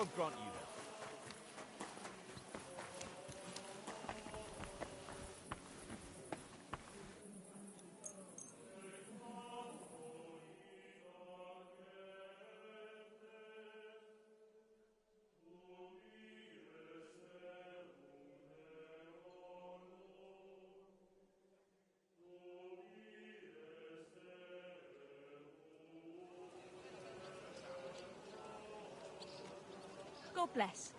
I'll grant you that. God bless.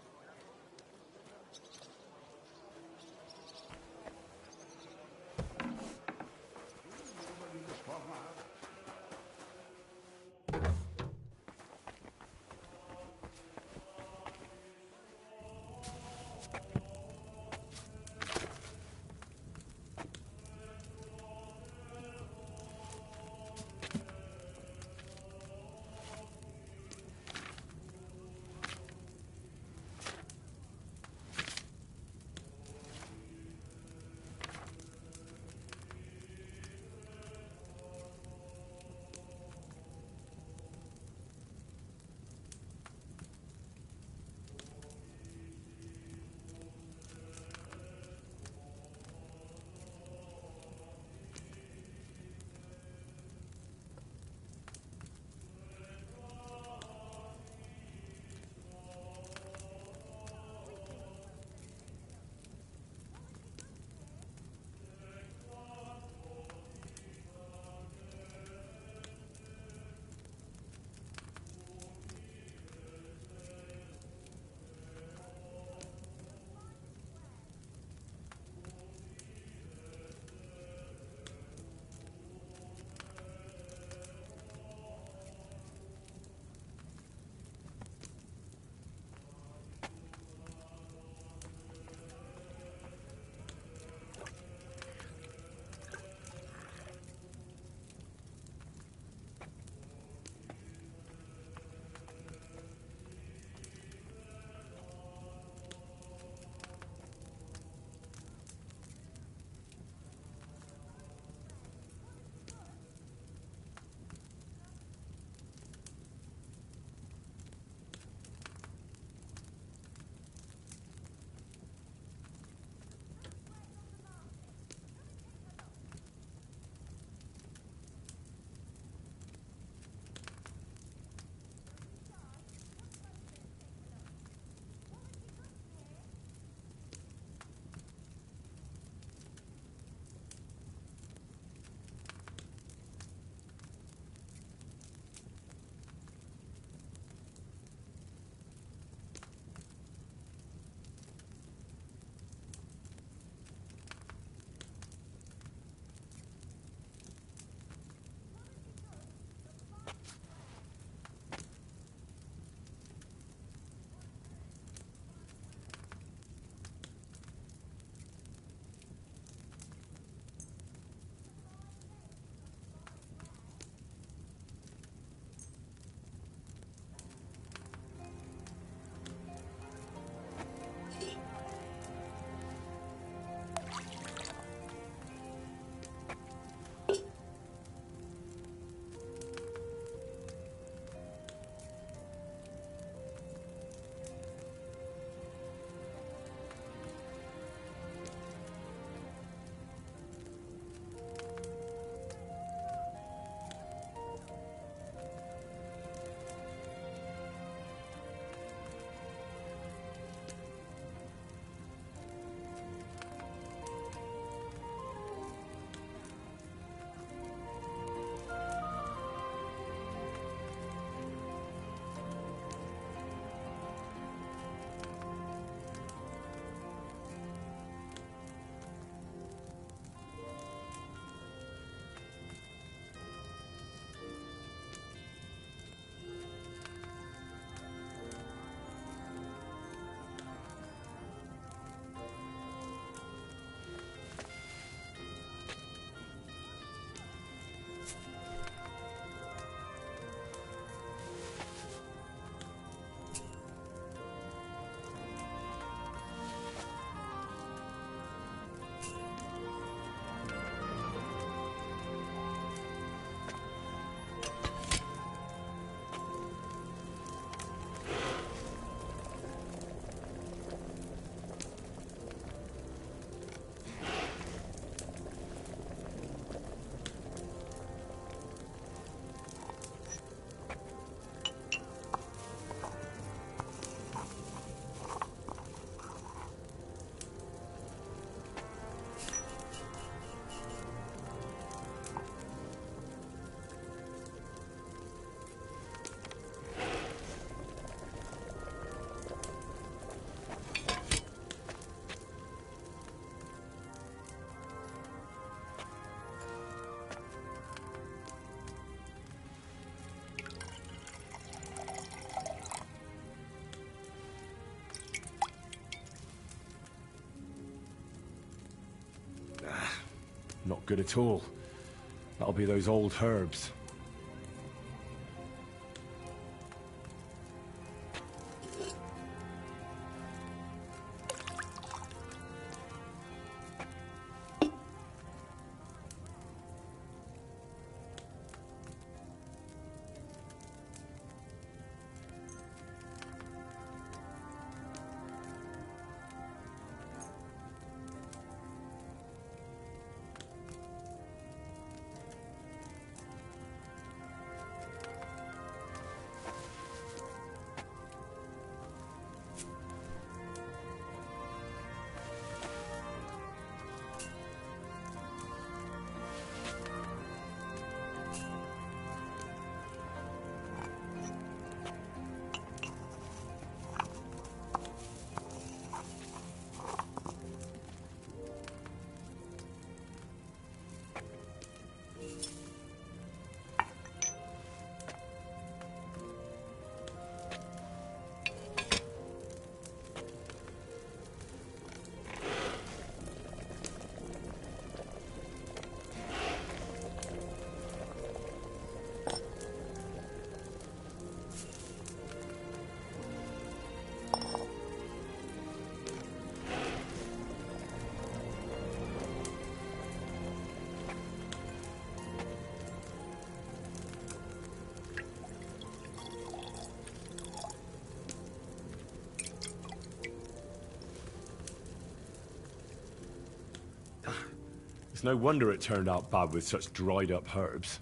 Not good at all. That'll be those old herbs. It's no wonder it turned out bad with such dried up herbs.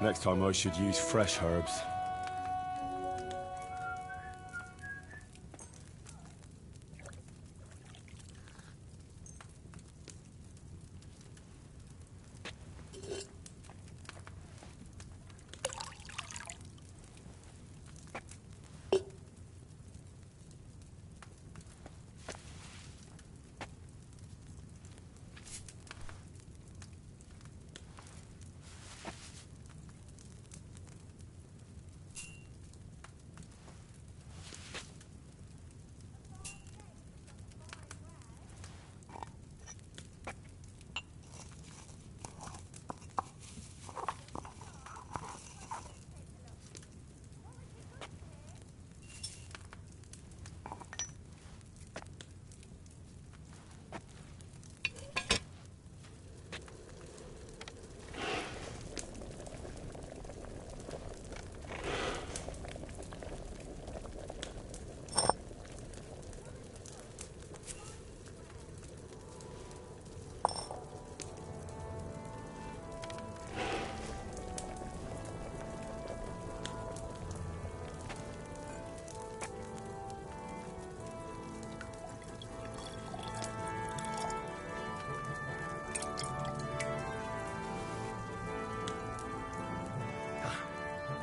Next time I should use fresh herbs.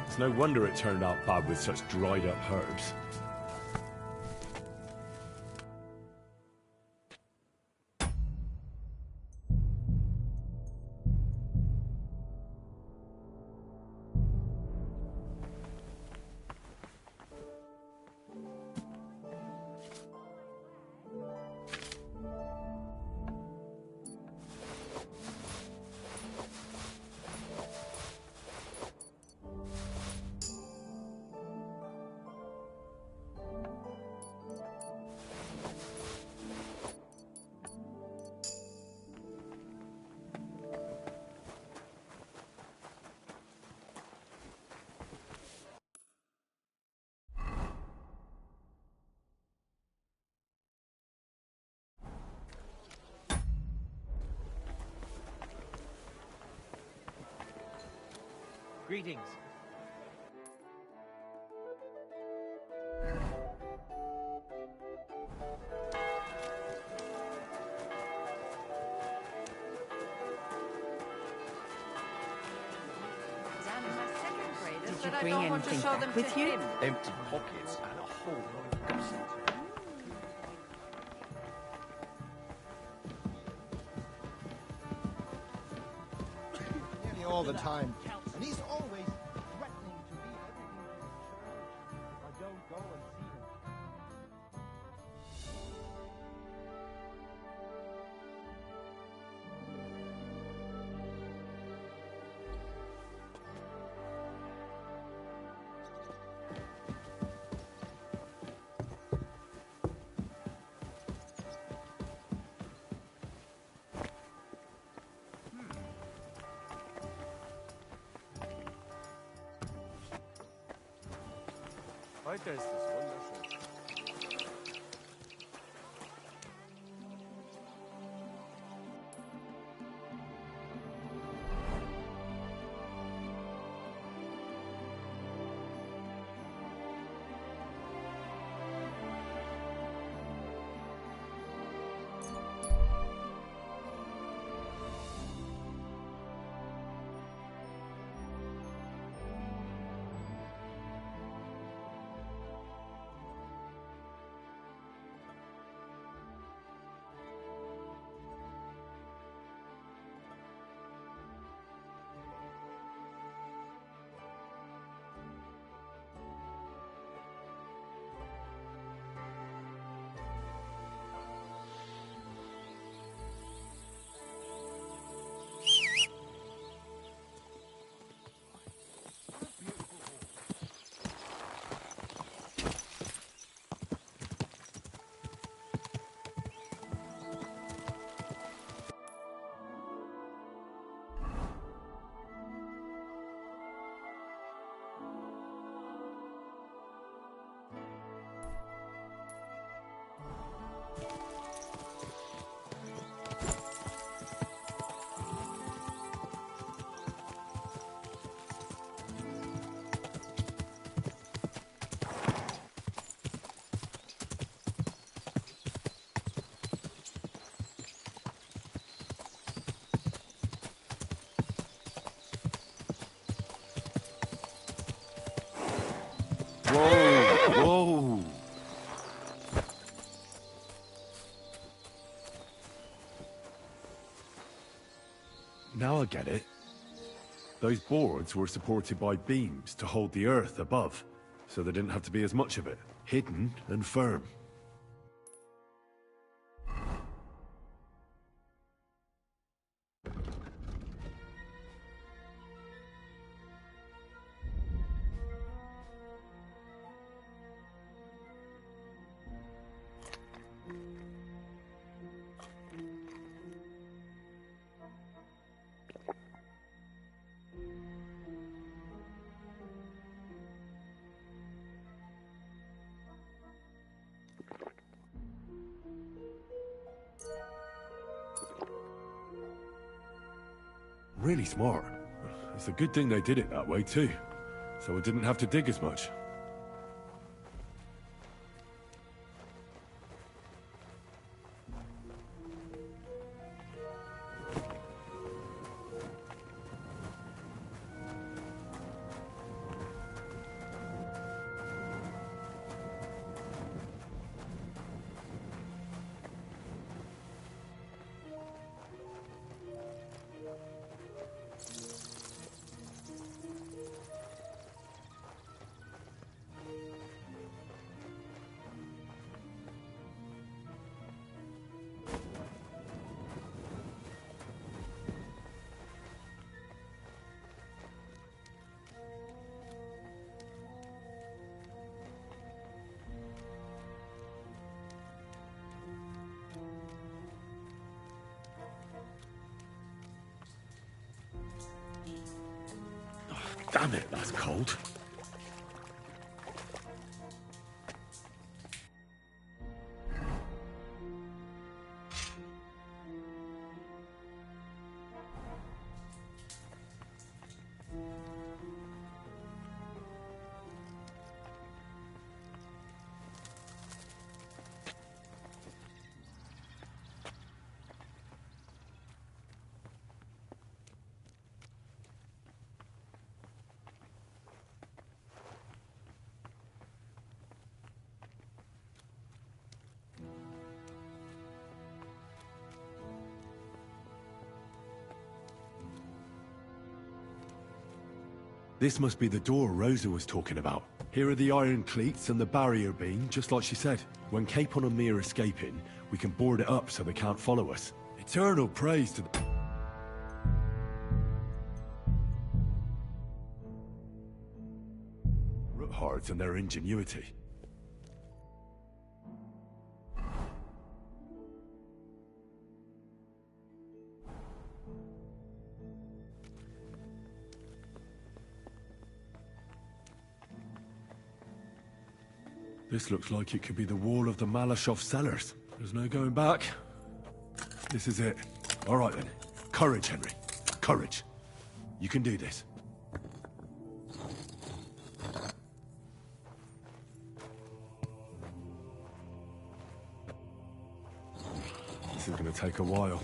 It's no wonder it turned out bad with such dried up herbs. Greetings. Did you bring anything back with you? Empty pockets and a whole lot of gossip. Nearly all the time. And he's always threatening to leave everything to the church. Or don't go and see him. Weiter ist es wunderschön. Whoa! Whoa! Now I get it. Those boards were supported by beams to hold the earth above, so there didn't have to be as much of it. Hidden and firm. Really smart. It's a good thing they did it that way too, so I didn't have to dig as much. Damn it, that's cold. This must be the door Rosa was talking about. Here are the iron cleats and the barrier beam, just like she said. When Capon and me are escaping, we can board it up so they can't follow us. Eternal praise to the... Roothards and their ingenuity. This looks like it could be the wall of the Malashov cellars. There's no going back. This is it. All right then. Courage, Henry. Courage. You can do this. This is gonna take a while.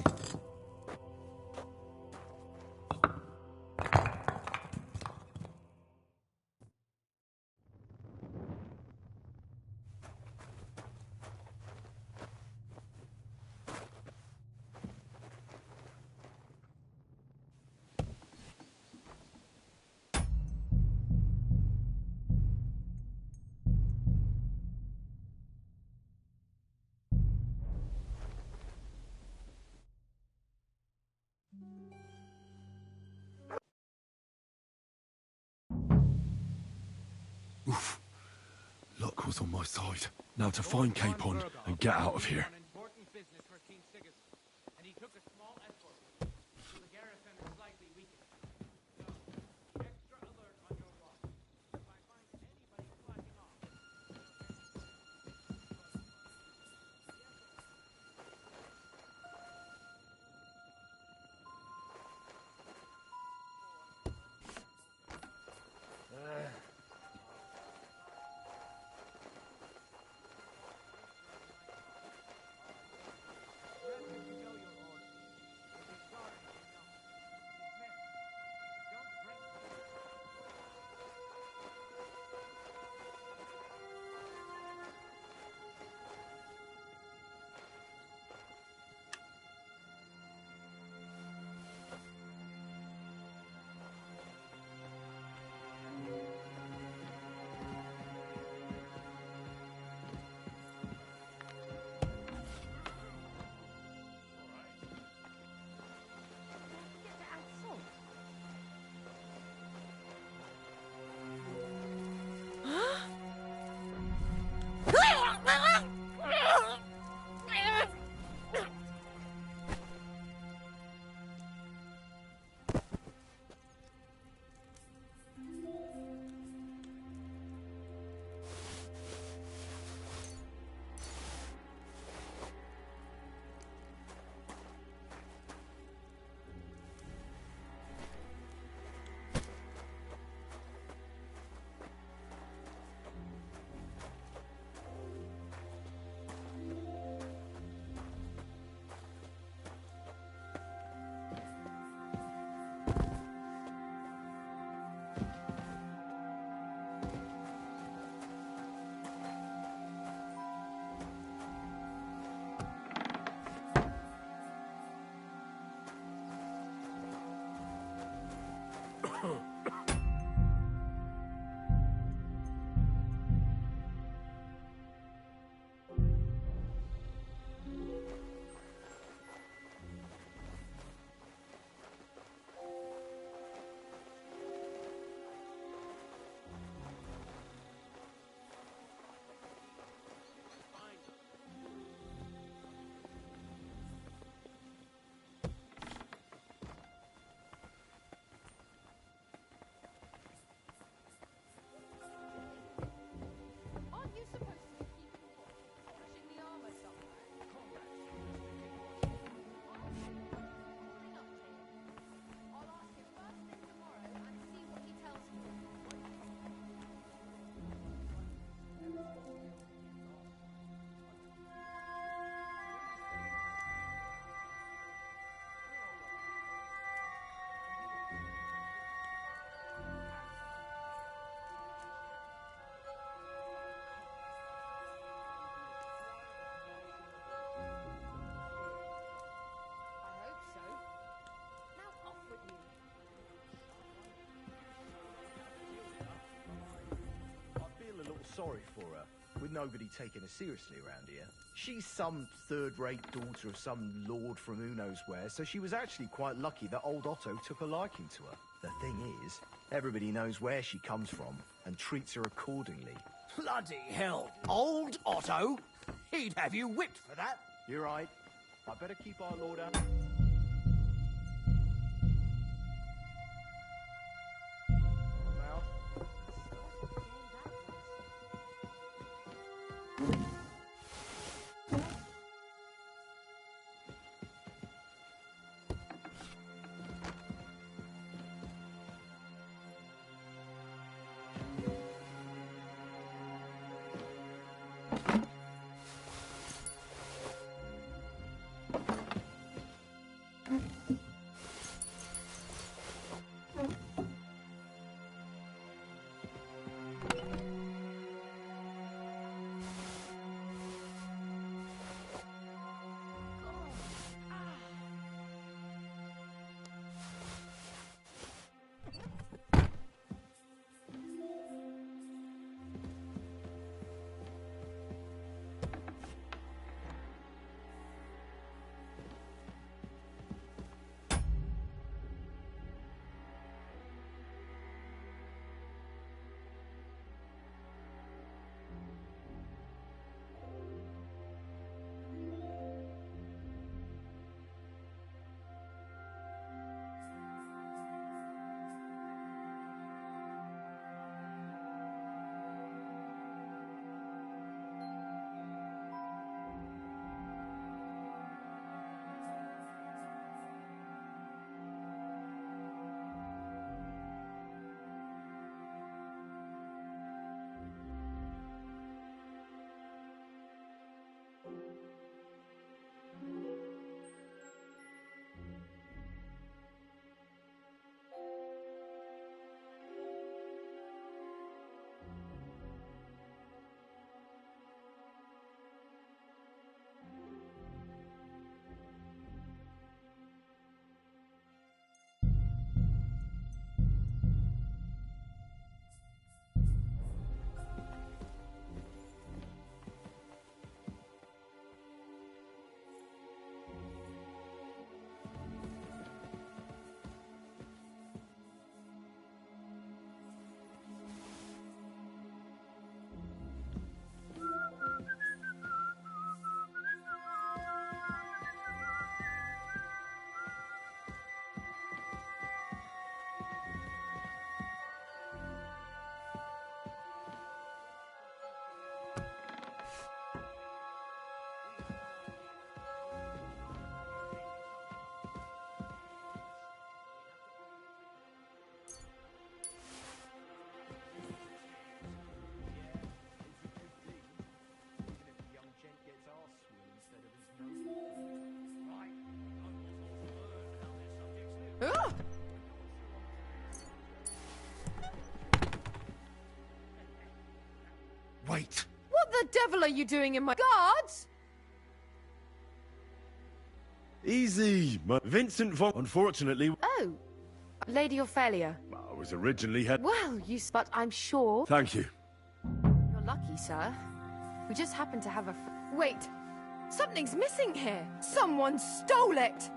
Oof. Luck was on my side. Now to find Capon and get out of here. sorry for her, with nobody taking her seriously around here. She's some third-rate daughter of some lord from who knows where, so she was actually quite lucky that old Otto took a liking to her. The thing is, everybody knows where she comes from and treats her accordingly. Bloody hell. Old Otto? He'd have you whipped for that. You're right. I better keep our lord out. Ugh! Wait! What the devil are you doing in my guards? Easy, Vincent von... Unfortunately, Oh, Lady Ophelia. I was originally head... Well, but I'm sure... Thank you. You're lucky, sir. We just happen to have a... Wait! Something's missing here! Someone stole it!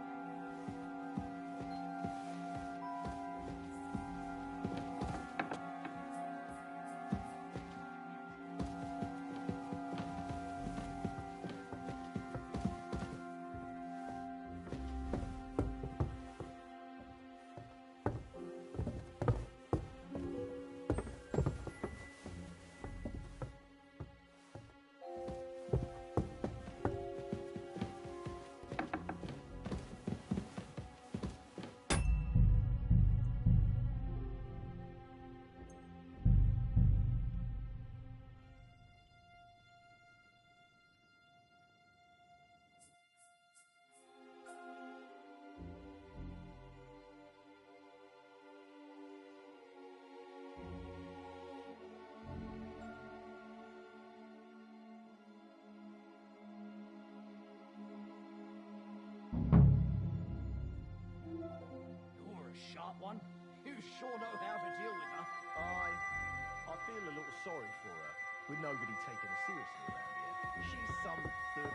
You're a sharp one. You sure know how to deal with her. I feel a little sorry for her. with nobody taking her seriously around here. She's some third...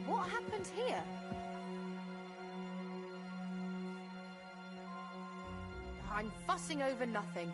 What happened here? I'm fussing over nothing.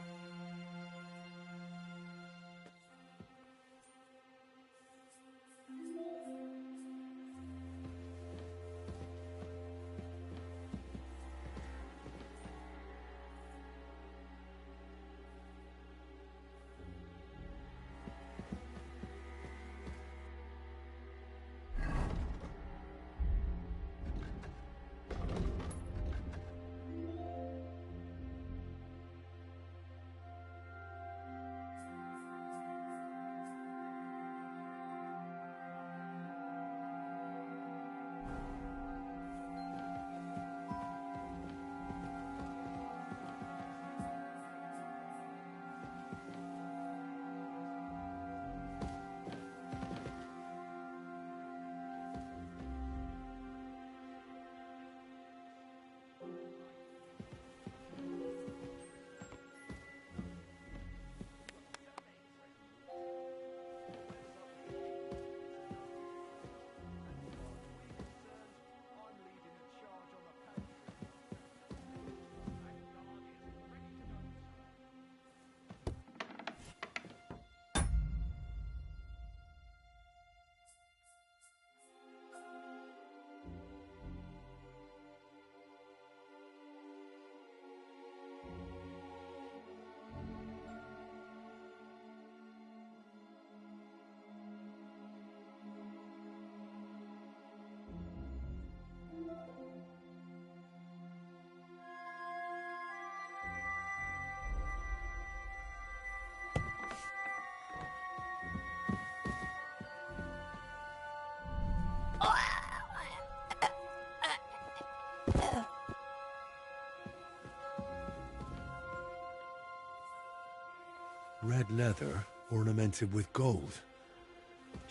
Red leather ornamented with gold,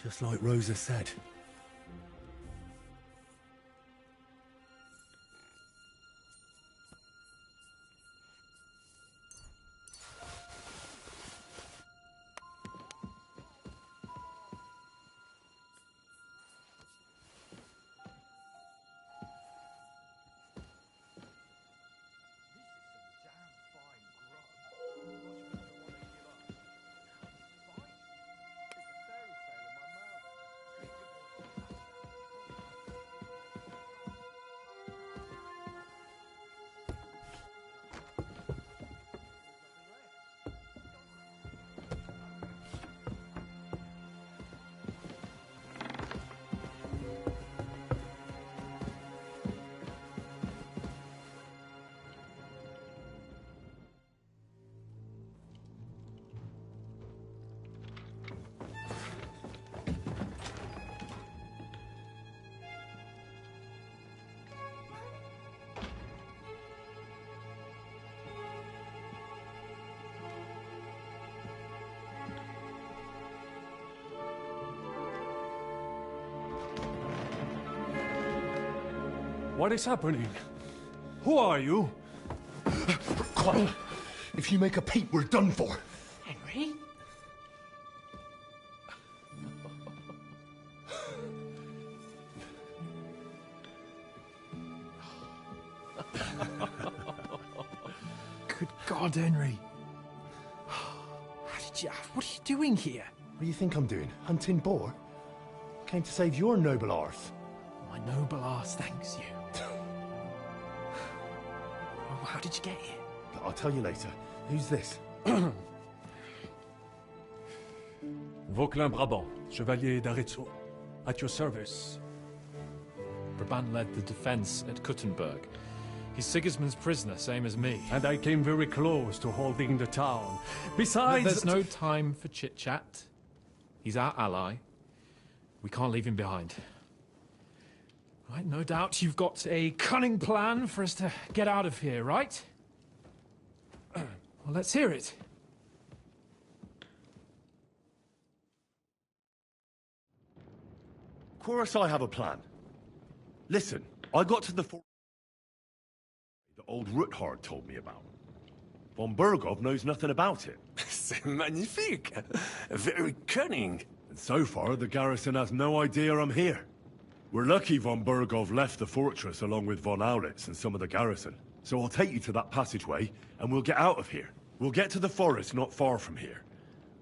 just like Rosa said. What is happening? Who are you? Quiet. If you make a peep, we're done for. Henry? Good God, Henry. What are you doing here? What do you think I'm doing? Hunting boar? Came to save your noble arse. My noble arse thanks you. Oh, how did you get here? I'll tell you later. Who's this? Vauquelin Brabant, Chevalier d'Aretzo. At your service. Brabant led the defense at Kuttenberg. He's Sigismund's prisoner, same as me. And I came very close to holding the town. Besides... There's no time for chit-chat. He's our ally. We can't leave him behind. Right, no doubt you've got a cunning plan for us to get out of here, right? Well, let's hear it. Of course I have a plan. Listen, I got to the fort that old Ruthard told me about. Von Bergov knows nothing about it. C'est magnifique. Very cunning. And so far, the garrison has no idea I'm here. We're lucky von Bergov left the fortress along with von Aulitz and some of the garrison. So I'll take you to that passageway, and we'll get out of here. We'll get to the forest not far from here.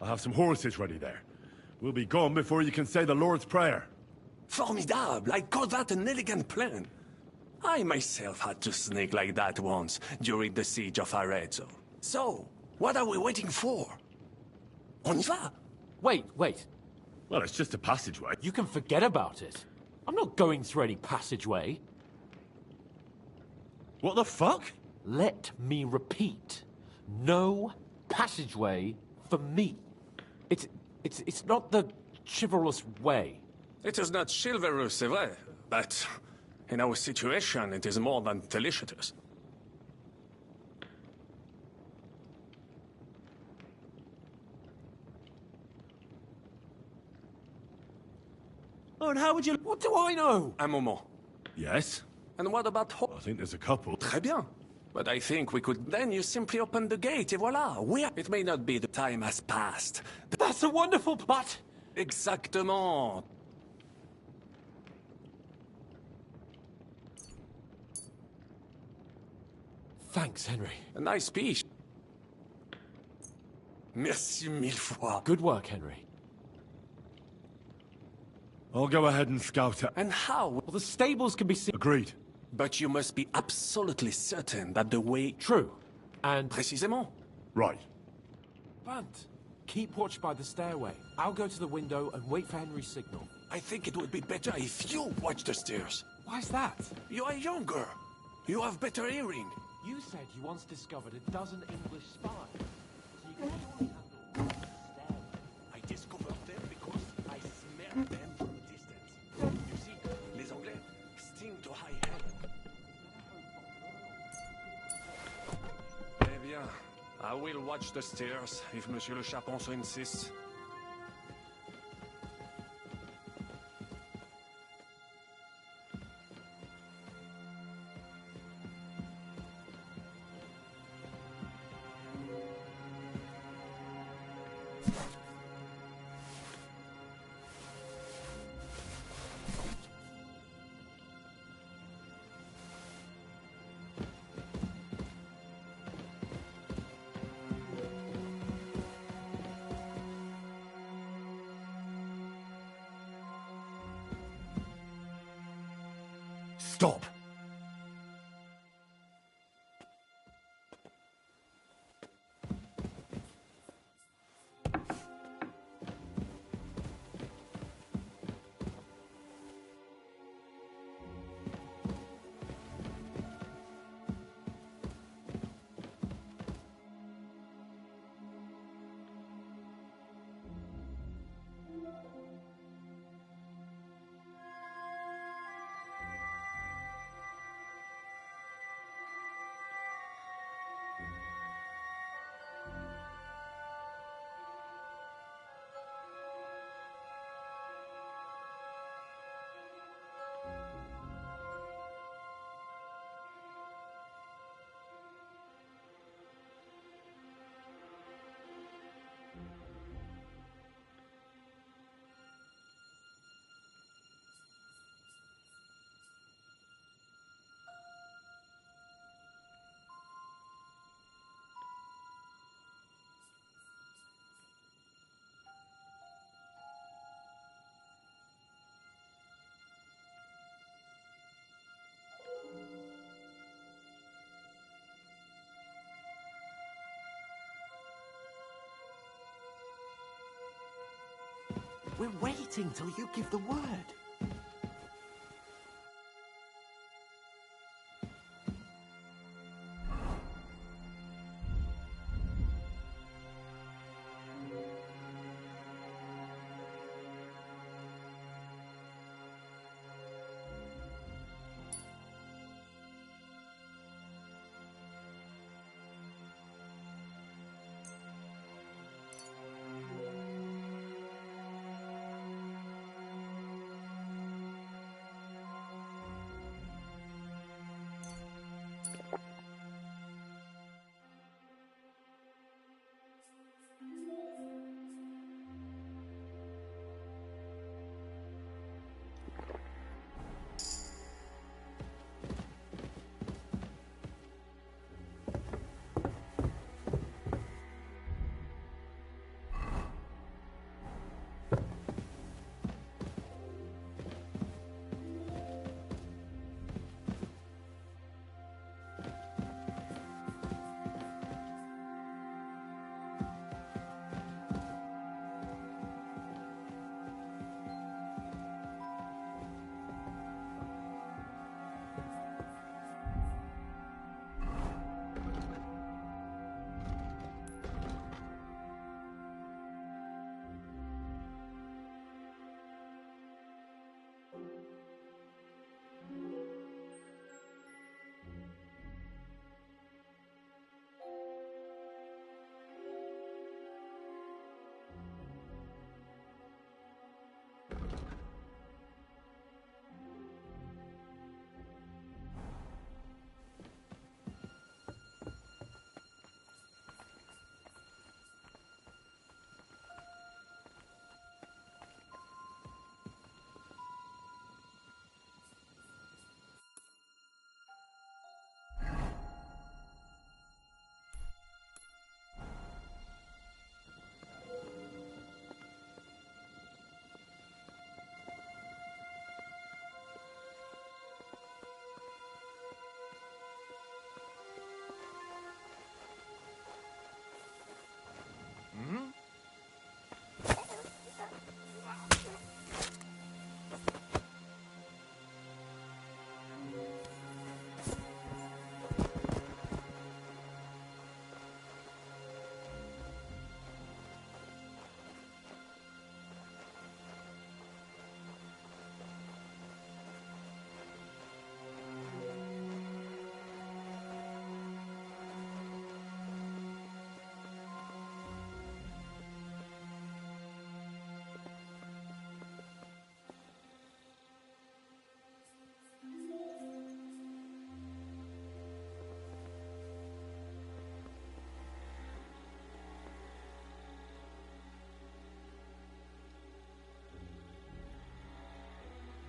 I'll have some horses ready there. We'll be gone before you can say the Lord's Prayer. Formidable. I call that an elegant plan. I myself had to sneak like that once during the siege of Arezzo. So, what are we waiting for? On y va? Wait. Well, it's just a passageway. You can forget about it. I'm not going through any passageway. What the fuck? Let me repeat. No passageway for me. It's not the chivalrous way. It is not chivalrous, c'est vrai, but in our situation, it is more than delicious. Oh, and how would you... What do I know? Un moment. Yes? And what about I think there's a couple. Très bien. But I think we could... Then you simply open the gate, et voilà. It may not be the time has passed. That's a wonderful... But... Exactement. Thanks, Henry. A nice speech. Merci mille fois. Good work, Henry. I'll go ahead and scout it. And how? Well, the stables can be seen... Agreed. But you must be absolutely certain that the way... True. And... Précisément. Right. Bunt, keep watch by the stairway. I'll go to the window and wait for Henry's signal. I think it would be better if you watch the stairs. Why's that? You are younger. You have better hearing. You said you once discovered a dozen English spies. So you can surely handle the stairway. I discovered them because I smelled them from a distance. You see, les Anglais sting to high heaven. Eh bien, I will watch the stairs if Monsieur le Chapon so insists. Stop! We're waiting till you give the word.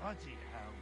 Bloody hell.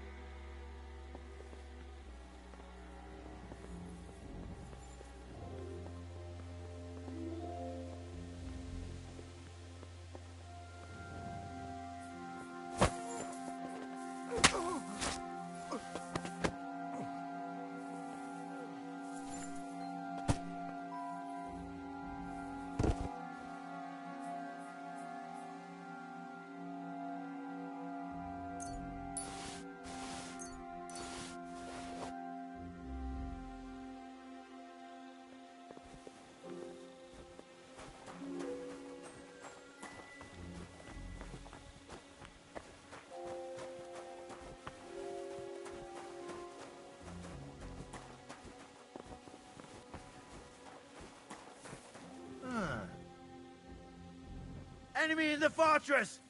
Enemy in the fortress!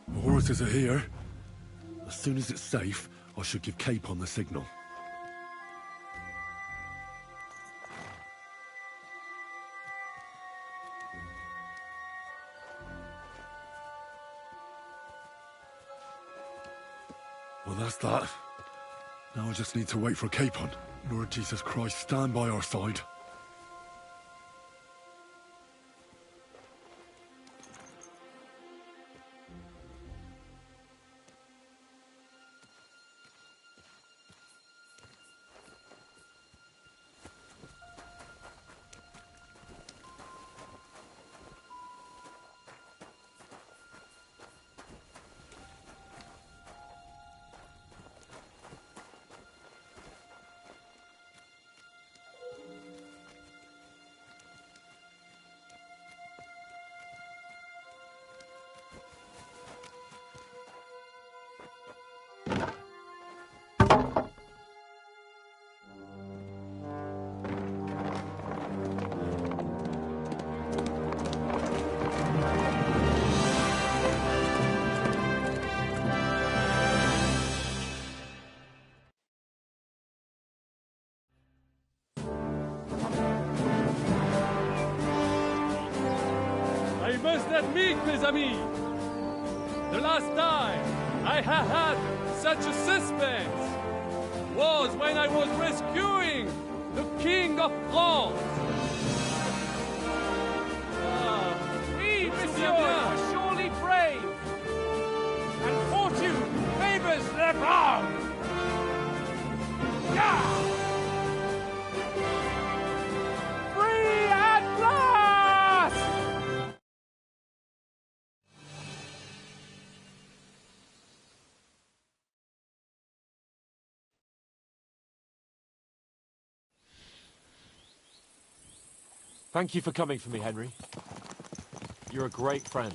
The horses are here. As soon as it's safe, I should give Capon the signal. Well, that's that. Now I just need to wait for Capon. Lord Jesus Christ, stand by our side. I must admit, mes amis, the last time I have had such a suspense was when I was rescuing the King of France. Oui, monsieur, are surely brave. And fortune favors the brave. Yeah! Free at last! Thank you for coming for me, Henry. You're a great friend.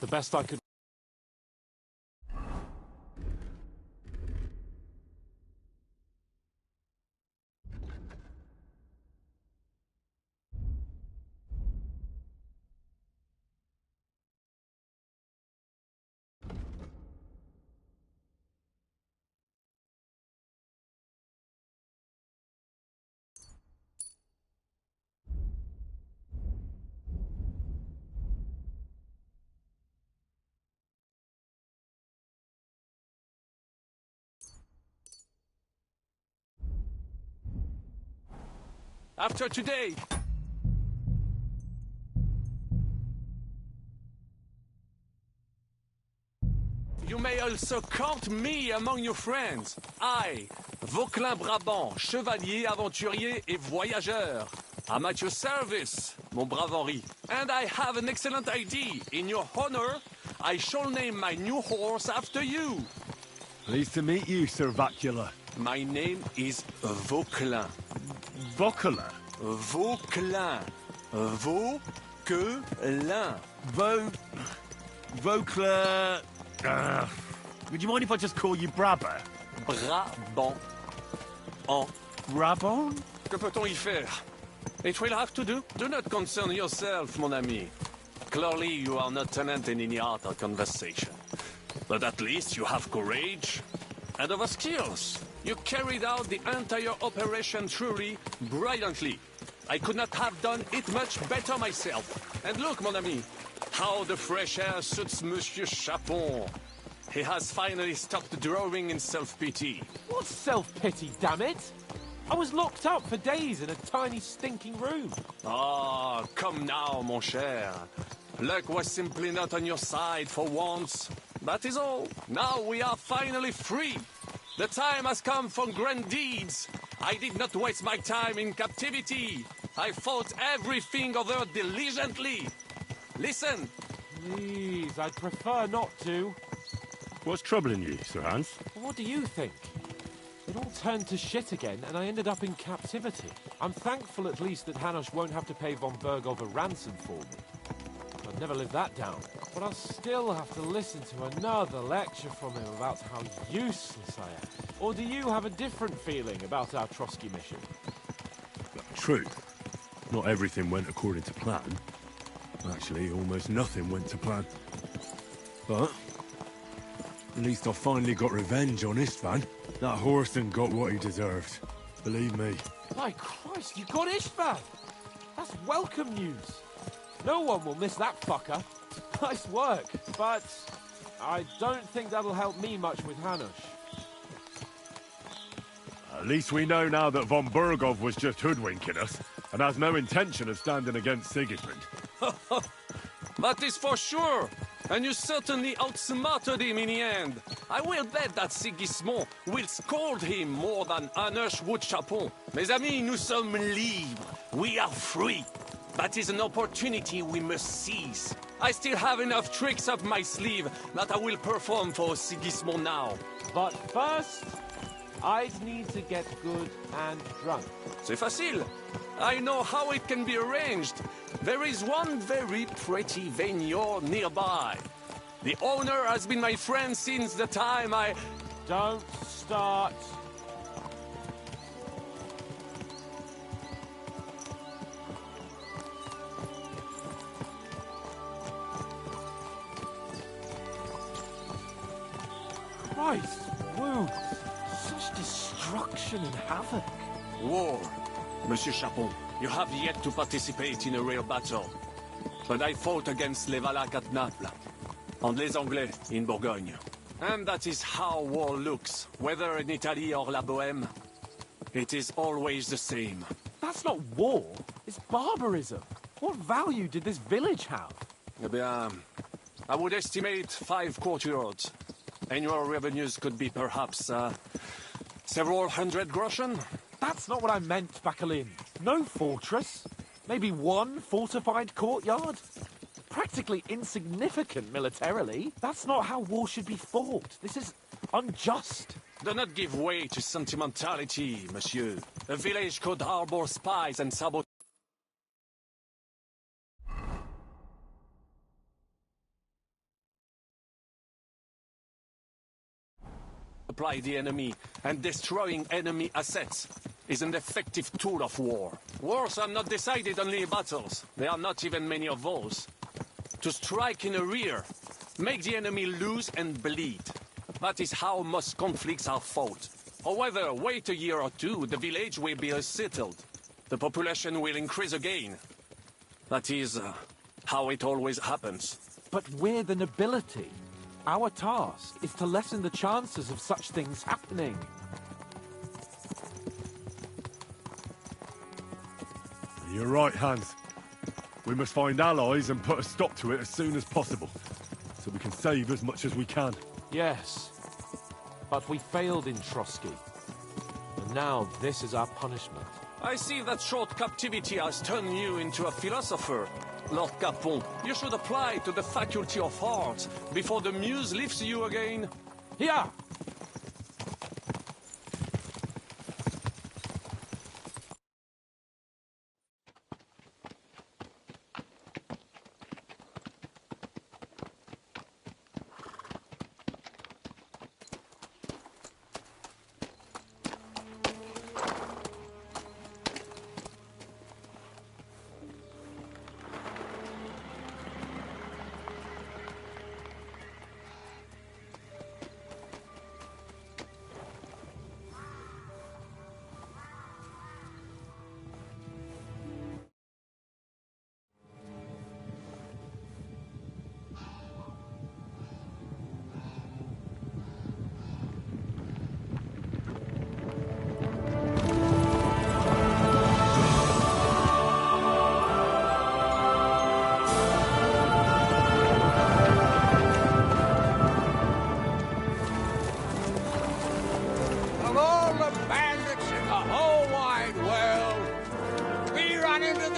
The best I could... After today, you may also count me among your friends. I, Vauquelin Brabant, chevalier, aventurier et voyageur. I'm at your service, mon brave Henri. And I have an excellent idea. In your honor, I shall name my new horse after you. Pleased to meet you, Sir Vacula. My name is Vauquelin. Vauquelin? Vauquelin. Vauquelin. Vauquelin... would you mind if I just call you Brabber? Brabant. En Brabant? Que peut-on y faire? It will have to do. Do not concern yourself, mon ami. Clearly, you are not tenant in any art or conversation. But at least you have courage and other skills. You carried out the entire operation truly brilliantly. I could not have done it much better myself. And look, mon ami, how the fresh air suits Monsieur Chapon. He has finally stopped drawing in self-pity. What self-pity, damn it? I was locked up for days in a tiny stinking room. Ah, come now, mon cher. Luck was simply not on your side for once. That is all. Now we are finally free. The time has come for grand deeds. I did not waste my time in captivity. I fought everything over diligently. Listen. Please, I'd prefer not to. What's troubling you, Sir Hans? What do you think? It all turned to shit again, and I ended up in captivity. I'm thankful at least that Hanush won't have to pay von Bergov a ransom for me. I'd never live that down. But I'll still have to listen to another lecture from him about how useless I am. Or do you have a different feeling about our Trotsky mission? True. Not everything went according to plan. Actually, almost nothing went to plan. But at least I finally got revenge on Istvan. That Horson got what he deserved. Believe me. My Christ, you got Istvan! That's welcome news. No one will miss that fucker. Nice work, but I don't think that'll help me much with Hanush. At least we know now that von Bergov was just hoodwinking us, and has no intention of standing against Sigismund. That is for sure. And you certainly outsmarted him in the end. I will bet that Sigismund will scold him more than Hanush would Chapon. Mes amis, nous sommes libres. We are free. That is an opportunity we must seize. I still have enough tricks up my sleeve that I will perform for Sigismund now. But first, I'd need to get good and drunk. C'est facile. I know how it can be arranged. There is one very pretty vineyard nearby. The owner has been my friend since the time I... Don't start. Christ, wounds. Such destruction and havoc. War. Monsieur Chapon, you have yet to participate in a real battle. But I fought against les Valaques at Naples, and les Anglais in Bourgogne. And that is how war looks, whether in Italy or La Bohème. It is always the same. That's not war, it's barbarism. What value did this village have? Eh bien, I would estimate 5 courtyards. Annual revenues could be perhaps, several hundred groschen. That's not what I meant, Bakalin. No fortress. Maybe one fortified courtyard. Practically insignificant militarily. That's not how war should be fought. This is unjust. Do not give way to sentimentality, monsieur. A village could harbor spies and sabotage. Supply the enemy, and destroying enemy assets is an effective tool of war. Wars are not decided only in battles. There are not even many of those. To strike in the rear, make the enemy lose and bleed. That is how most conflicts are fought. However, wait a year or two, the village will be settled. The population will increase again. That is how it always happens. But we're the nobility. Our task is to lessen the chances of such things happening. You're right, Hans. We must find allies and put a stop to it as soon as possible, so we can save as much as we can. Yes, but we failed in Trotsky. And now this is our punishment. I see that short captivity has turned you into a philosopher. Lord Capon, you should apply to the Faculty of Arts before the muse lifts you again. Here!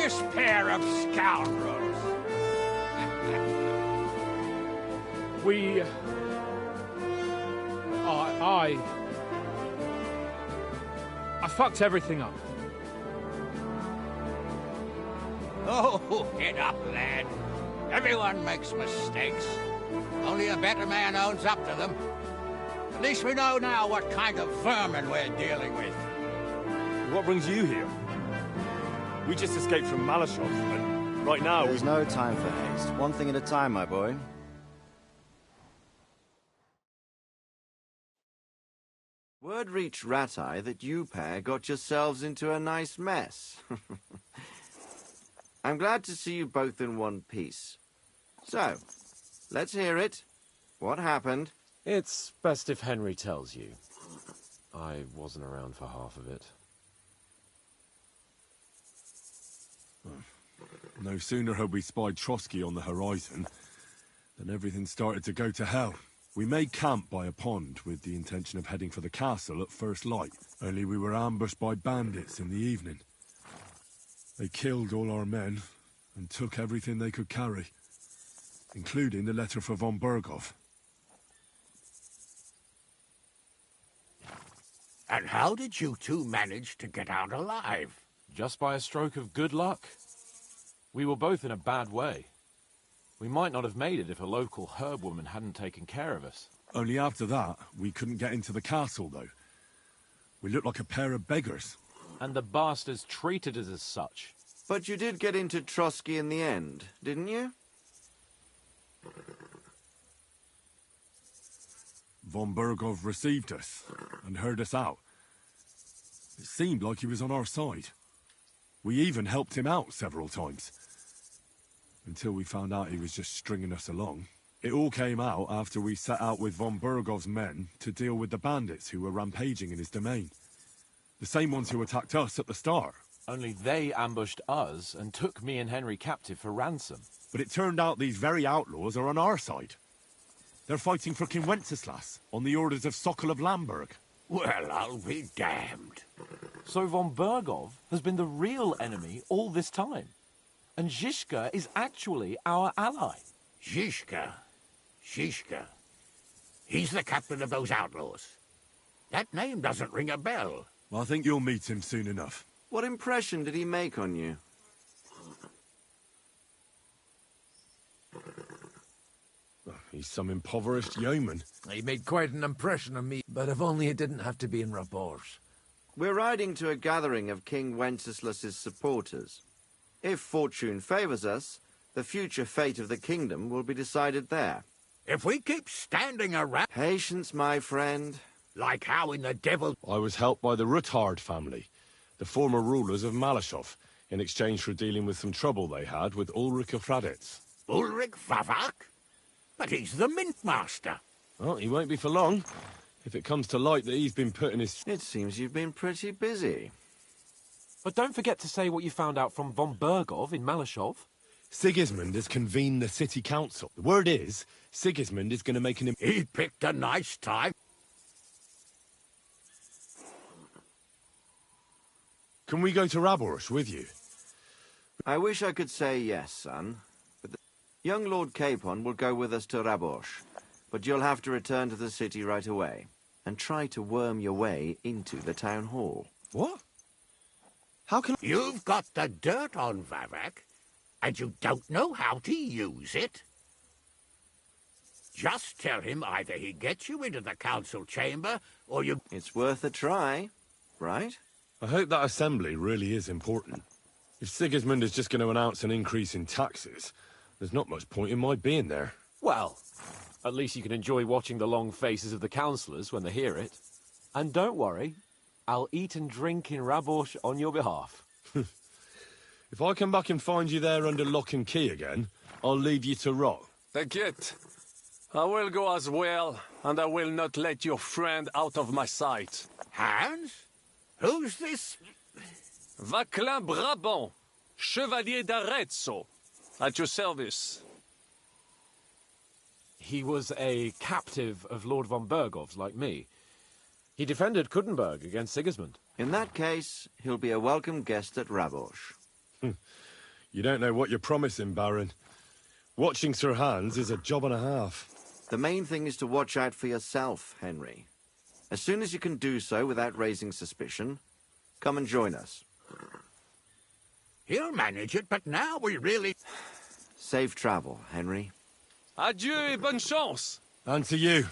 odious pair of scoundrels. We... I fucked everything up. Oh, get up, lad. Everyone makes mistakes. Only a better man owns up to them. At least we know now what kind of vermin we're dealing with. What brings you here? We just escaped from Malashov, and right now... There's no time for haste. One thing at a time, my boy. Word reached Rattay that you pair got yourselves into a nice mess. I'm glad to see you both in one piece. So, let's hear it. What happened? It's best if Henry tells you. I wasn't around for half of it. No sooner had we spied Trotsky on the horizon than everything started to go to hell. We made camp by a pond with the intention of heading for the castle at first light, only we were ambushed by bandits in the evening. They killed all our men and took everything they could carry, including the letter for von Berghoff. And how did you two manage to get out alive? Just by a stroke of good luck. We were both in a bad way. We might not have made it if a local herb woman hadn't taken care of us. Only after that, we couldn't get into the castle, though. We looked like a pair of beggars. And the bastards treated us as such. But you did get into Trotsky in the end, didn't you? Von Berghoff received us and heard us out. It seemed like he was on our side. We even helped him out several times. Until we found out he was just stringing us along. It all came out after we set out with von Berghoff's men to deal with the bandits who were rampaging in his domain. The same ones who attacked us at the start. Only they ambushed us and took me and Henry captive for ransom. But it turned out these very outlaws are on our side. They're fighting for King Wenceslas on the orders of Sokol of Lamberg. Well, I'll be damned. So von Berghoff has been the real enemy all this time. And Zhishka is actually our ally. Zhishka? Zhishka? He's the captain of those outlaws. That name doesn't ring a bell. Well, I think you'll meet him soon enough. What impression did he make on you? He's some impoverished yeoman. He made quite an impression on me, but if only it didn't have to be in Raborj. We're riding to a gathering of King Wenceslas's supporters. If fortune favors us, the future fate of the kingdom will be decided there. If we keep standing around... Patience, my friend. Like how in the devil... I was helped by the Ruthard family, the former rulers of Malashov, in exchange for dealing with some trouble they had with Ulrich of Raditz. Ulrich Vavak? But he's the mint master. Well, he won't be for long. If it comes to light that he's been putting his... It seems you've been pretty busy. But don't forget to say what you found out from von Berghoff in Malashov. Sigismund has convened the city council. The word is, Sigismund is going to make an... He picked a nice time. Can we go to Raborj with you? I wish I could say yes, son. But the young Lord Capon will go with us to Raborj. But you'll have to return to the city right away. And try to worm your way into the town hall. What? How can... You've got the dirt on Vavak, and you don't know how to use it? Just tell him either he gets you into the council chamber, or you... It's worth a try, right? I hope that assembly really is important. If Sigismund is just going to announce an increase in taxes, there's not much point in my being there. Well, at least you can enjoy watching the long faces of the councillors when they hear it. And don't worry, I'll eat and drink in Raborj on your behalf. If I come back and find you there under lock and key again, I'll leave you to rot. Take I will go as well, and I will not let your friend out of my sight. Hans? Who's this? Vaclain Brabant, Chevalier d'Arezzo, at your service. He was a captive of Lord von Berghoff's, like me. He defended Kuttenberg against Sigismund. In that case, he'll be a welcome guest at Raborj. You don't know what you're promising, Baron. Watching Sir Hans is a job and a half. The main thing is to watch out for yourself, Henry. As soon as you can do so without raising suspicion, come and join us. He'll manage it, but now we really... Safe travel, Henry. Adieu et bonne chance! And to you.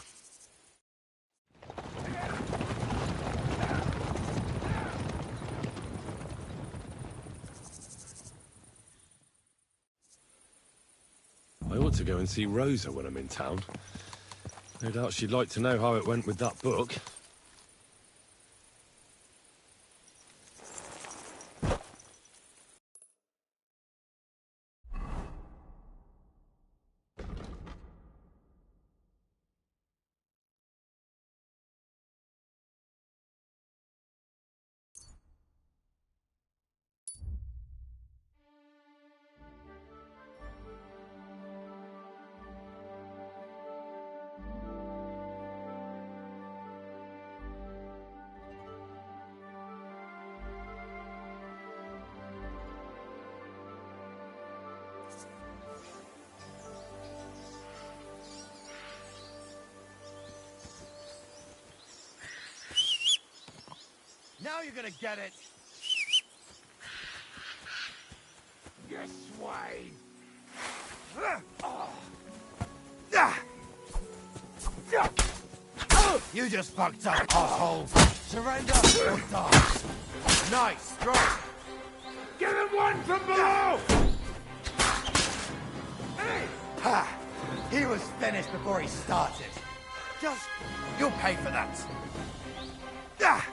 I ought to go and see Rosa when I'm in town. No doubt she'd like to know how it went with that book. Now you're gonna get it! You swine! You just fucked up, asshole! Surrender or die! Nice, strong! Give him one from below! Hey! Ha! He was finished before he started. Just... you'll pay for that. Ah!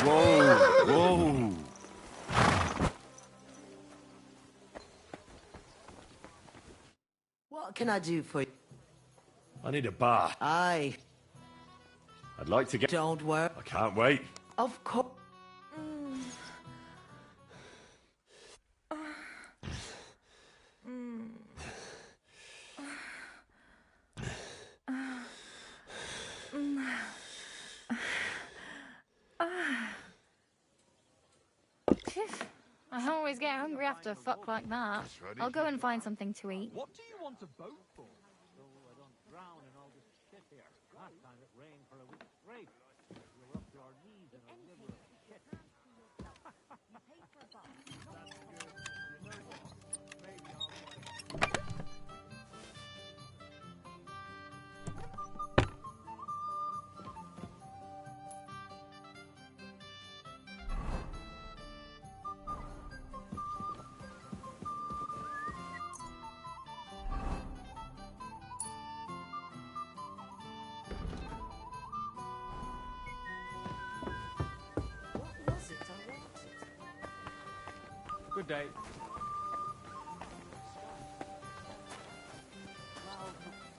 Whoa! Whoa! What can I do for you? I need a bath. Aye. I'd like to get... Don't worry. I can't wait. Of course. I always get hungry after a fuck like that. I'll go and find something to eat. What do you want a boat for? So I don't drown in all this shit here. Last time it rained for a week straight. We were up to our knees in a river of shit. Good day.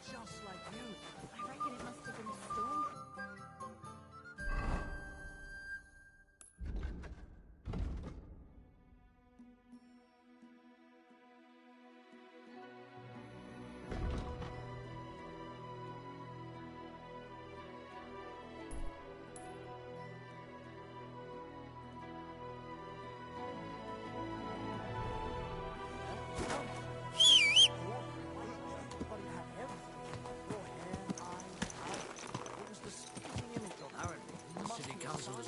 Just like you. I reckon it must have been a storm.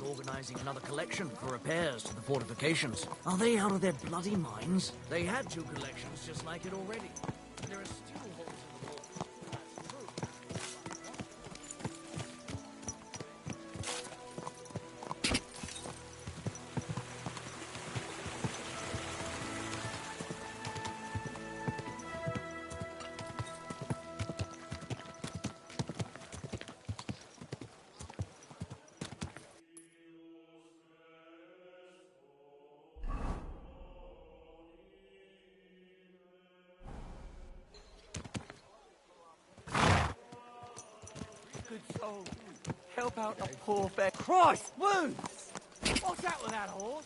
Organising another collection for repairs to the fortifications. Are they out of their bloody minds? They had 2 collections just like it already. There are still holes in the wall. That's true. Good soul. Help out a poor bear. Christ, wounds! What's that with that horse?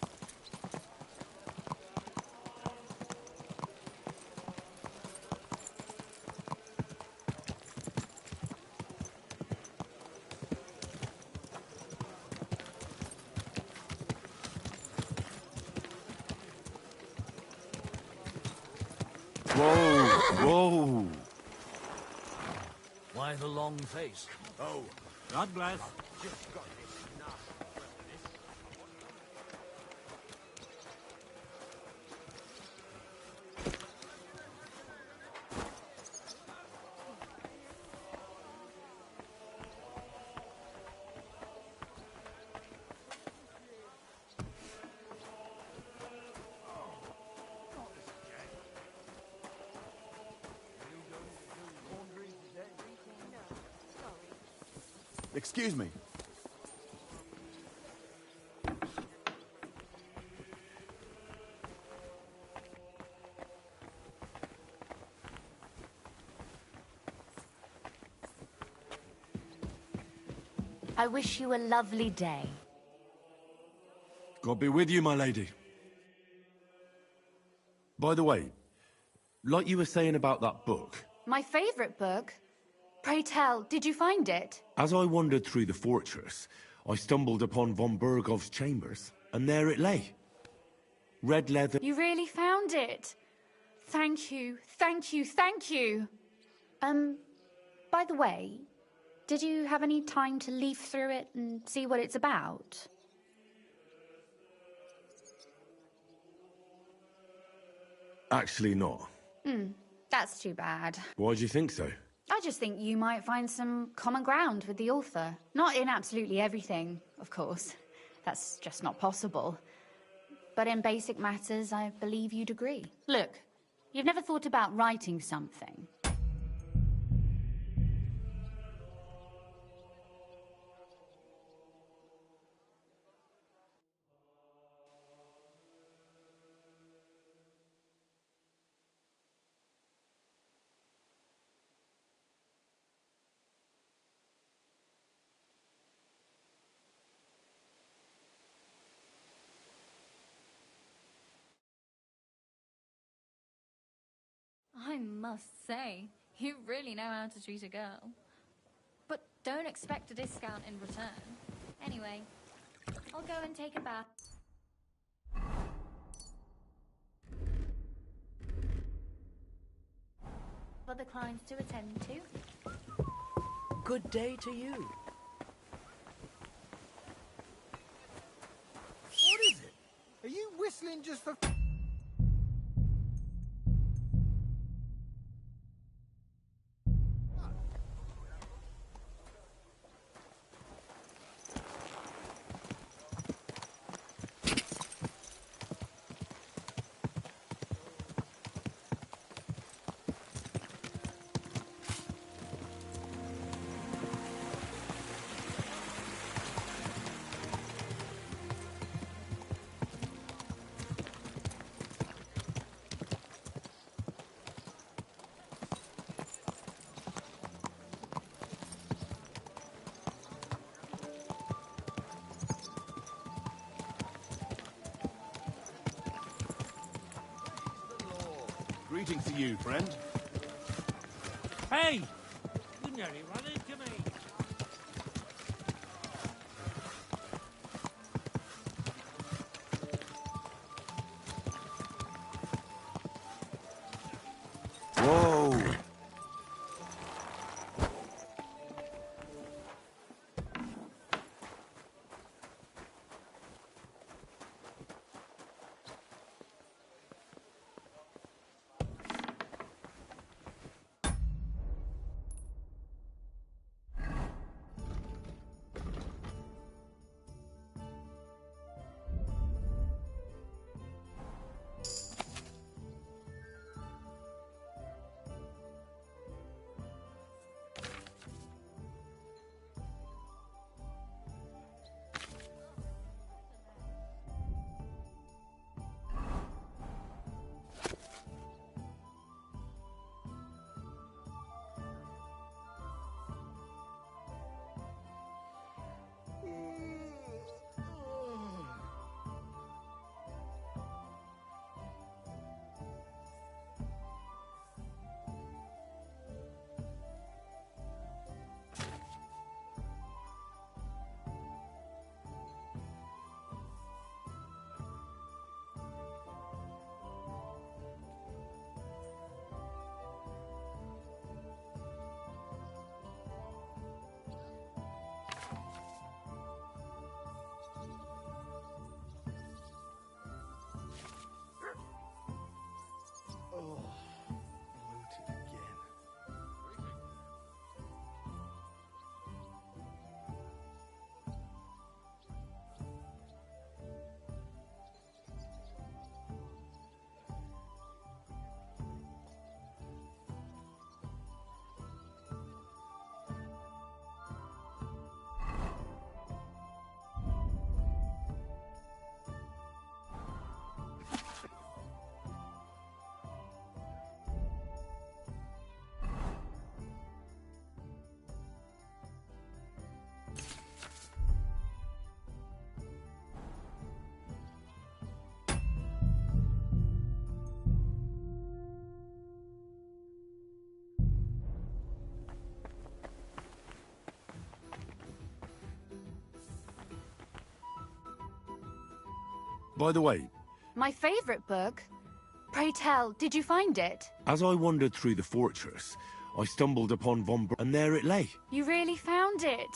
Whoa, whoa. Why the long face? Oh, God bless. Excuse me. I wish you a lovely day. God be with you, my lady. By the way, like you were saying about that book, My favorite book? Pray tell, did you find it? as I wandered through the fortress, I stumbled upon von Bergov's chambers, and there it lay. Red leather. You really found it. Thank you, thank you, thank you. By the way, did you have any time to leaf through it and see what it's about? Actually not. That's too bad. Why do you think so? I just think you might find some common ground with the author. Not in absolutely everything, of course. That's just not possible. But in basic matters, I believe you'd agree. Look, you've never thought about writing something. I must say, you really know how to treat a girl. But don't expect a discount in return. Anyway, I'll go and take a bath. Other clients to attend to. Good day to you. What is it? Are you whistling just for... Greetings to you, friend. Hey! You nearly run into me. Whoa! By the way, My favourite book? Pray tell, did you find it? as I wandered through the fortress, I stumbled upon and there it lay. You really found it?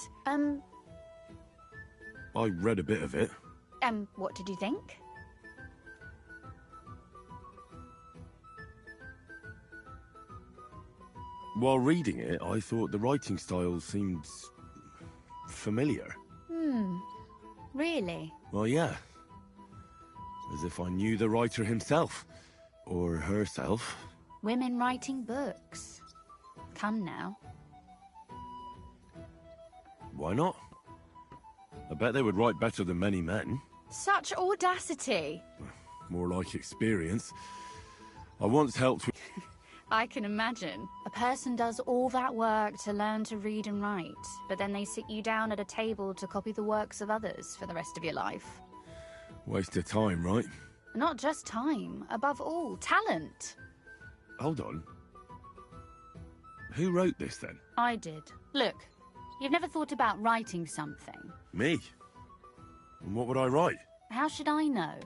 I read a bit of it. What did you think? While reading it, I thought the writing style seemed familiar. Really? Well, yeah. As if I knew the writer himself. Or herself. Women writing books. Come now. Why not? I bet they would write better than many men. Such audacity. More like experience. I once helped with... I can imagine. A person does all that work to learn to read and write, but then they sit you down at a table to copy the works of others for the rest of your life. Waste of time, right? Not just time, above all, talent. Hold on. Who wrote this, then? I did. Look, you've never thought about writing something. Me? And what would I write? How should I know?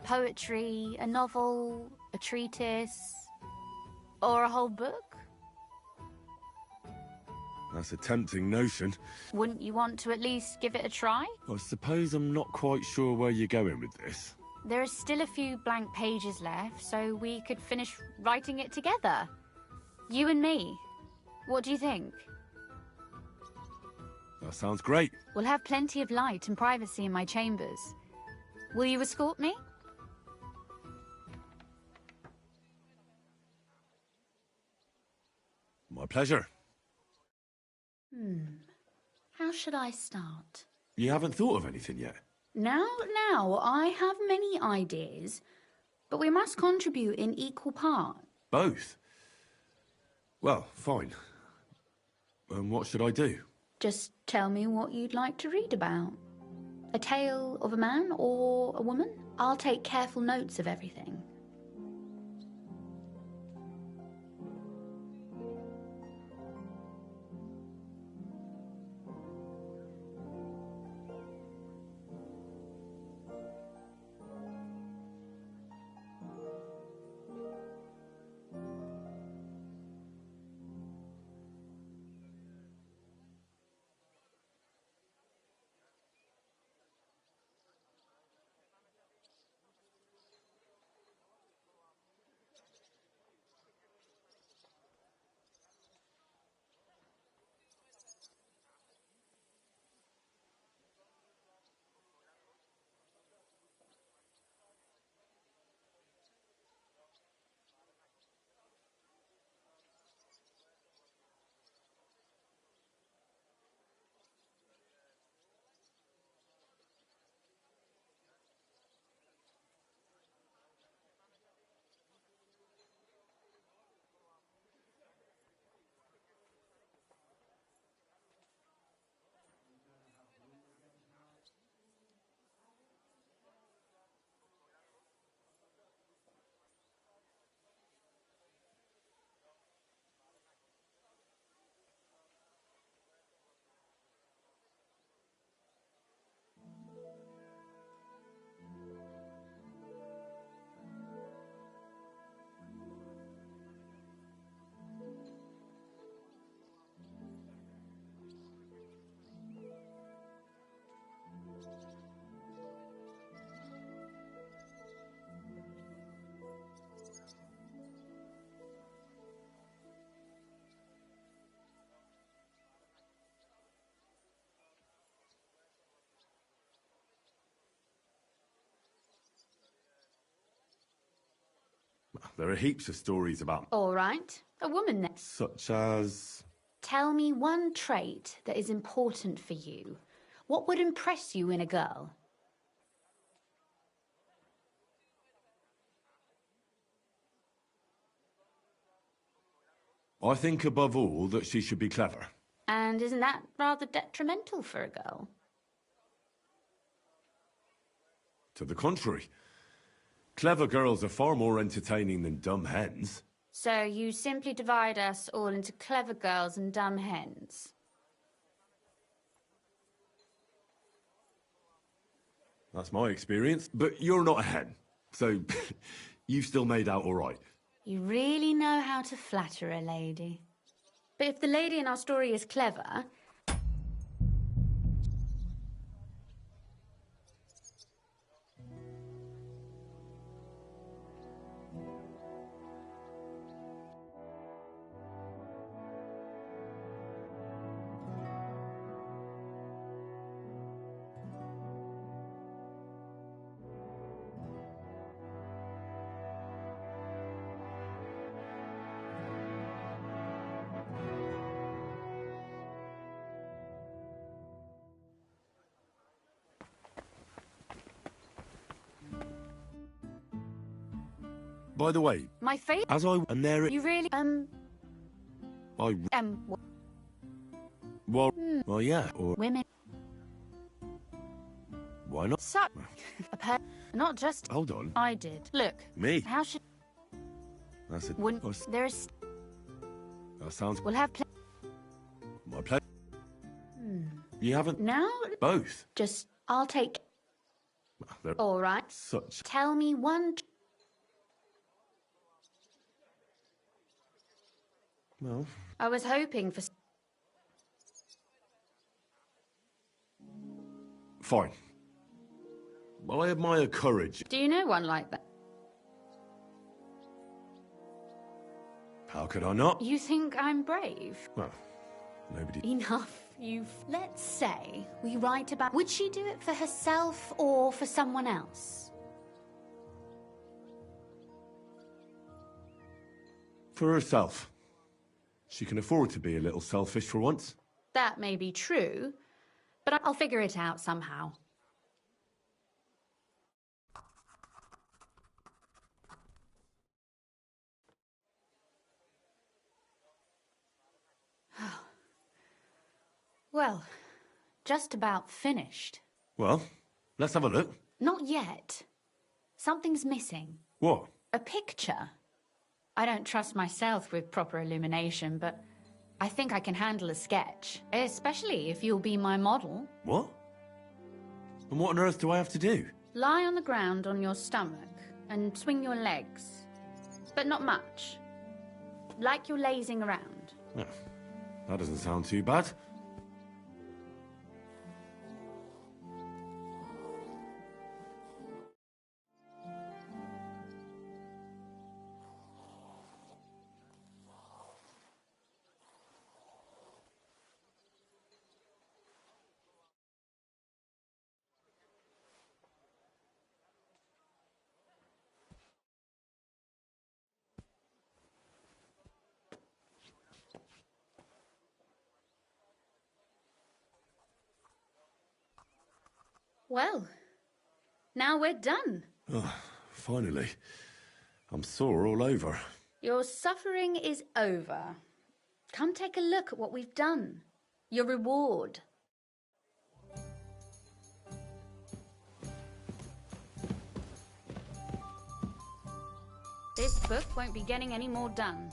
Poetry, a novel, a treatise, or a whole book? That's a tempting notion. Wouldn't you want to at least give it a try? I suppose I'm not quite sure where you're going with this. There are still a few blank pages left, so we could finish writing it together. You and me. What do you think? That sounds great. We'll have plenty of light and privacy in my chambers. Will you escort me? My pleasure. How should I start? You haven't thought of anything yet? Now, I have many ideas, but we must contribute in equal part. Both? Well, fine. And what should I do? Just tell me what you'd like to read about. A tale of a man or a woman? I'll take careful notes of everything. there are heaps of stories about... All right. A woman then. Such as... Tell me one trait that is important for you. What would impress you in a girl? I think above all that she should be clever. And isn't that rather detrimental for a girl? To the contrary. Clever girls are far more entertaining than dumb hens. So you simply divide us all into clever girls and dumb hens? That's my experience. But you're not a hen, so you've still made out all right. You really know how to flatter a lady. But if the lady in our story is clever... By the way, My fate? as I... And there... You really... I... Well, yeah, or... Women... Why not? Suck... Not just... Hold on. I did. Look. Me? How should... That's it. Wouldn't... There's... That sounds... We'll have... My pleasure. You haven't... Now... Both. Just... I'll take... They're All right. Such... Tell me one... Well... I was hoping for... Fine. Well, I admire courage. Do you know one like that? How could I not? You think I'm brave? Well, nobody... Enough. Let's say we write about... Would she do it for herself or for someone else? For herself. She can afford to be a little selfish for once. That may be true, but I'll figure it out somehow. Well, just about finished. Well, let's have a look. Not yet. Something's missing. What? A picture. I don't trust myself with proper illumination, but I think I can handle a sketch, especially if you'll be my model. What? And what on earth do I have to do? Lie on the ground on your stomach and swing your legs, but not much. Like you're lazing around. Yeah, that doesn't sound too bad. Well, now we're done. Oh, finally. I'm sore all over. Your suffering is over. Come take a look at what we've done. Your reward. This book won't be getting any more done.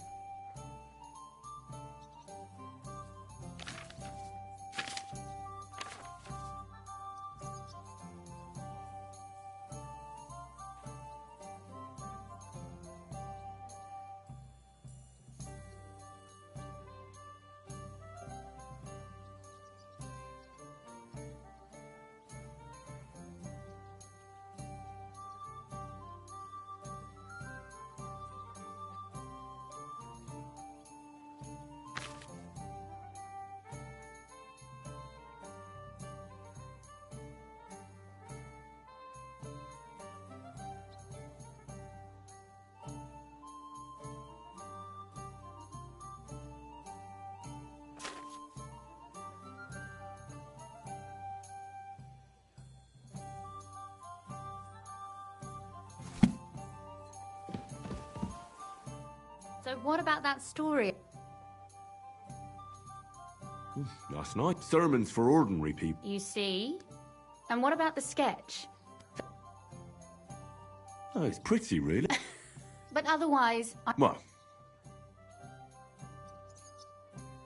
So what about that story? Last night, sermons for ordinary people. You see? And what about the sketch? Oh, it's pretty, really. But otherwise... Well.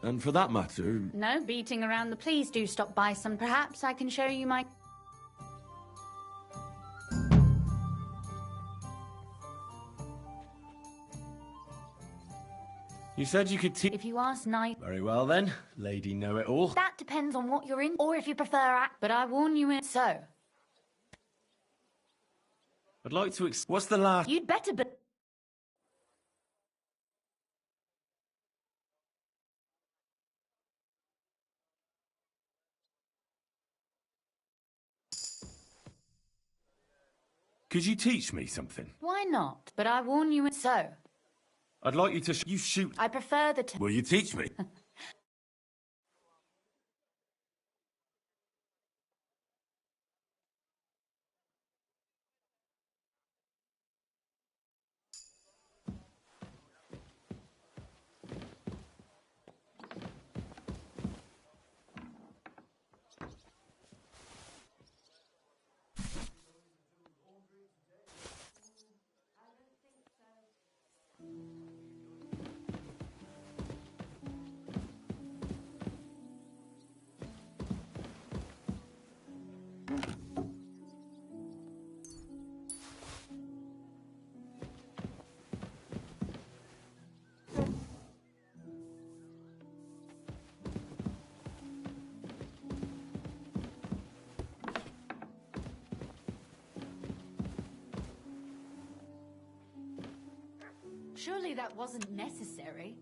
And for that matter... No beating around the... Please do stop by some. Perhaps I can show you my... You said you could teach... If you ask nice... Very well then, Lady Know-It-All. That depends on what you're in, or if you prefer act. But I warn you in... So... I'd like to What's the last... You'd better be... Could you teach me something? Why not? But I warn you in... So... I'd like you to... You shoot... I prefer the... Will you teach me? Surely that wasn't necessary.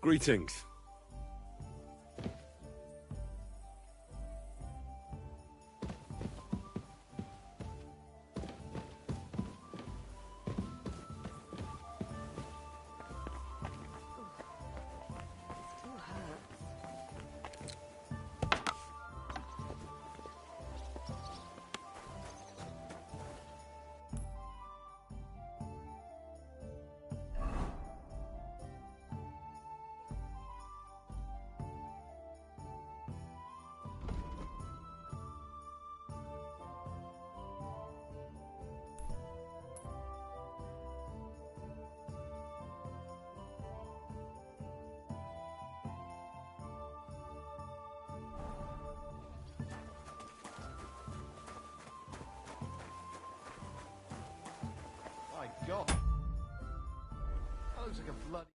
Greetings. My God. That looks like a bloody...